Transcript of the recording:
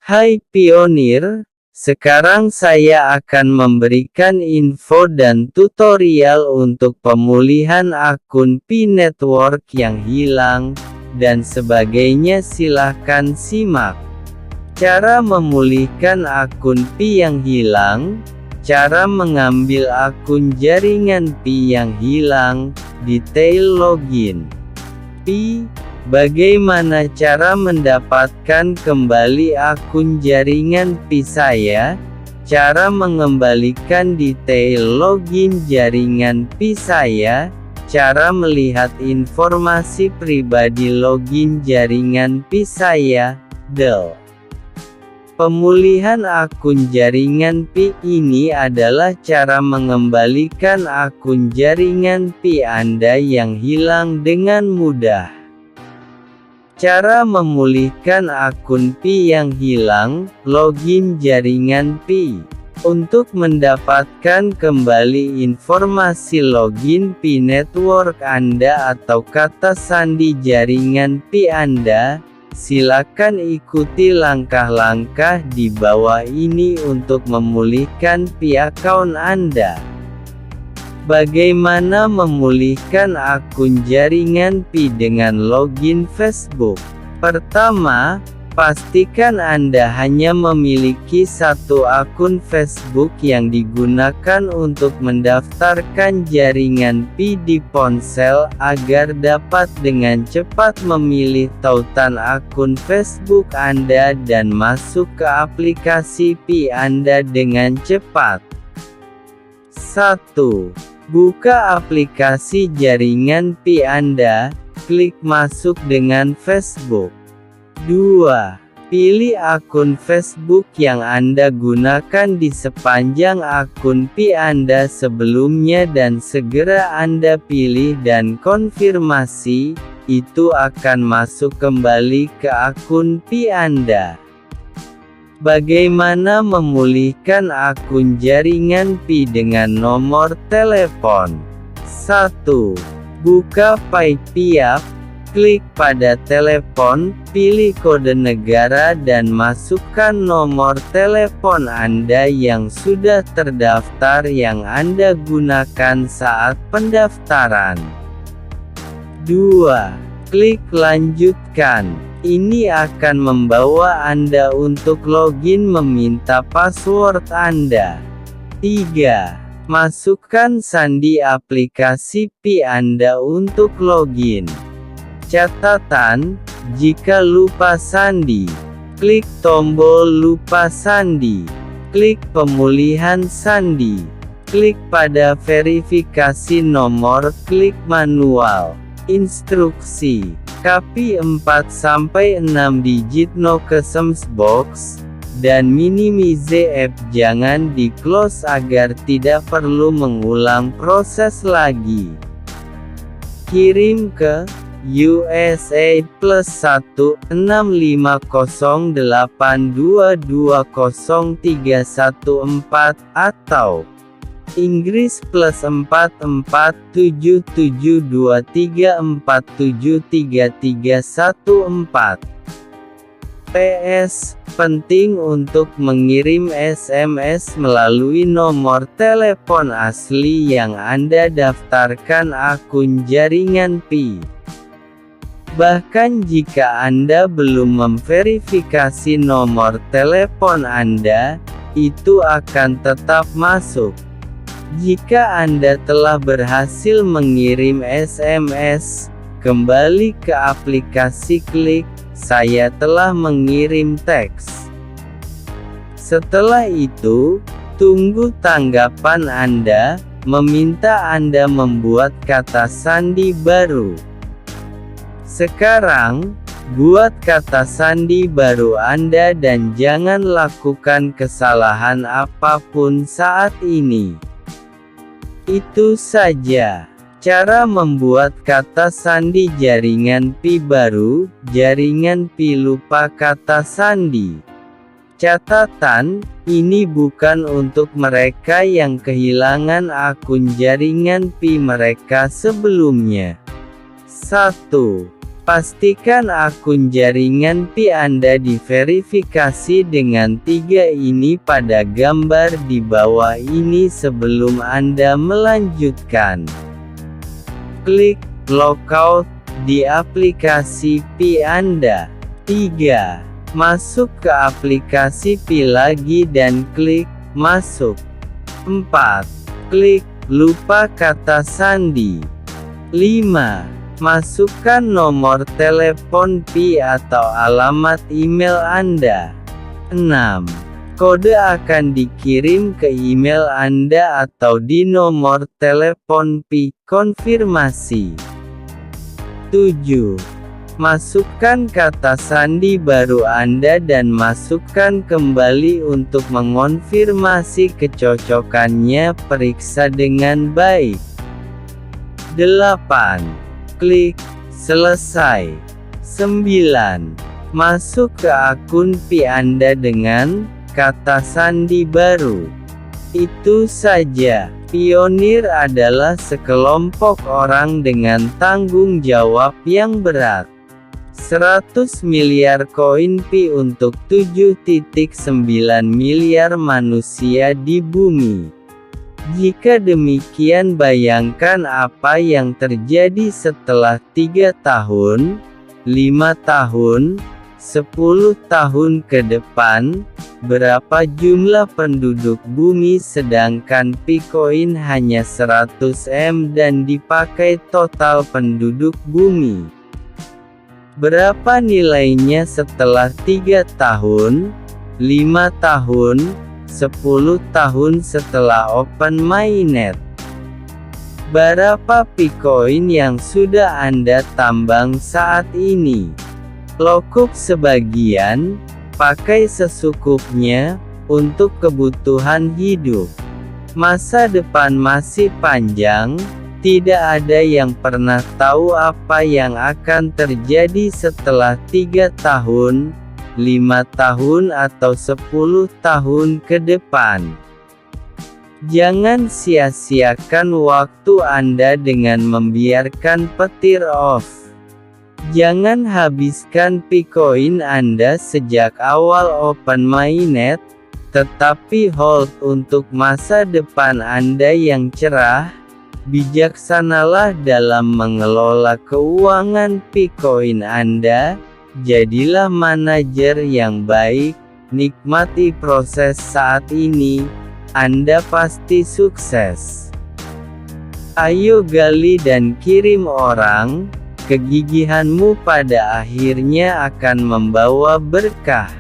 Hai pionir, sekarang saya akan memberikan info dan tutorial untuk pemulihan akun Pi Network yang hilang, dan sebagainya. Silahkan simak. Cara memulihkan akun Pi yang hilang. Cara mengambil akun jaringan Pi yang hilang, detail login Pi. Bagaimana cara mendapatkan kembali akun jaringan Pi saya? Cara mengembalikan detail login jaringan Pi saya. Cara melihat informasi pribadi login jaringan Pi saya. Del. Pemulihan akun jaringan Pi. Ini adalah cara mengembalikan akun jaringan Pi Anda yang hilang dengan mudah. Cara memulihkan akun Pi yang hilang, login jaringan Pi. Untuk mendapatkan kembali informasi login Pi Network Anda atau kata sandi jaringan Pi Anda, silakan ikuti langkah-langkah di bawah ini untuk memulihkan Pi account Anda. Bagaimana memulihkan akun jaringan Pi dengan login Facebook? Pertama, pastikan Anda hanya memiliki satu akun Facebook yang digunakan untuk mendaftarkan jaringan Pi di ponsel agar dapat dengan cepat memilih tautan akun Facebook Anda dan masuk ke aplikasi Pi Anda dengan cepat. 1. Buka aplikasi jaringan Pi Anda, klik masuk dengan Facebook. 2. Pilih akun Facebook yang Anda gunakan di sepanjang akun Pi Anda sebelumnya dan segera Anda pilih dan konfirmasi, itu akan masuk kembali ke akun Pi Anda. Bagaimana memulihkan akun jaringan Pi dengan nomor telepon? 1. Buka Pi App, klik pada telepon, pilih kode negara dan masukkan nomor telepon Anda yang sudah terdaftar yang Anda gunakan saat pendaftaran. 2. Klik lanjutkan. Ini akan membawa Anda untuk login meminta password Anda. 3. Masukkan sandi aplikasi Pi Anda untuk login. Catatan, jika lupa sandi, klik tombol lupa sandi. Klik pemulihan sandi. Klik pada verifikasi nomor, klik manual. Instruksi. Copy 4-6 digit no kesems box, dan minimize app jangan di close agar tidak perlu mengulang proses lagi. Kirim ke USA +16508220314 atau Inggris +44723473314. PS, penting untuk mengirim SMS melalui nomor telepon asli yang Anda daftarkan akun jaringan Pi. Bahkan jika Anda belum memverifikasi nomor telepon Anda, itu akan tetap masuk. Jika Anda telah berhasil mengirim SMS, kembali ke aplikasi, klik "Saya telah mengirim teks". Setelah itu, tunggu tanggapan Anda, meminta Anda membuat kata sandi baru. Sekarang, buat kata sandi baru Anda dan jangan lakukan kesalahan apapun saat ini. Itu saja. Cara membuat kata sandi jaringan Pi baru. Jaringan Pi lupa kata sandi. Catatan, ini bukan untuk mereka yang kehilangan akun jaringan Pi mereka sebelumnya. 1. Pastikan akun jaringan Pi Anda diverifikasi dengan 3 ini pada gambar di bawah ini sebelum Anda melanjutkan. Klik Logout di aplikasi Pi Anda. 3. Masuk ke aplikasi Pi lagi dan klik Masuk. 4. Klik Lupa kata sandi. 5. Masukkan nomor telepon Pi atau alamat email Anda. 6. Kode akan dikirim ke email Anda atau di nomor telepon Pi konfirmasi. 7. Masukkan kata sandi baru Anda dan masukkan kembali untuk mengonfirmasi kecocokannya. Periksa dengan baik. 8. Klik Selesai. 9. Masuk ke akun Pi Anda dengan kata sandi baru. Itu saja. Pionir adalah sekelompok orang dengan tanggung jawab yang berat. 100 miliar koin Pi untuk 7,9 miliar manusia di bumi. Jika demikian, bayangkan apa yang terjadi setelah 3 tahun, 5 tahun, 10 tahun ke depan. Berapa jumlah penduduk bumi sedangkan Bitcoin hanya 100 M dan dipakai total penduduk bumi? Berapa nilainya setelah 3 tahun, 5 tahun, 10 tahun setelah Open Mainnet? Berapa Bitcoin yang sudah Anda tambang saat ini? Lokup sebagian, pakai sesukupnya, untuk kebutuhan hidup. Masa depan masih panjang, tidak ada yang pernah tahu apa yang akan terjadi setelah 3 tahun, 5 tahun atau 10 tahun ke depan. Jangan sia-siakan waktu Anda dengan membiarkan petir off. Jangan habiskan Bitcoin Anda sejak awal Open Mainnet, tetapi hold untuk masa depan Anda yang cerah. Bijaksanalah dalam mengelola keuangan Bitcoin Anda. Jadilah manajer yang baik, nikmati proses saat ini, Anda pasti sukses. Ayo gali dan kirim orang, kegigihanmu pada akhirnya akan membawa berkah.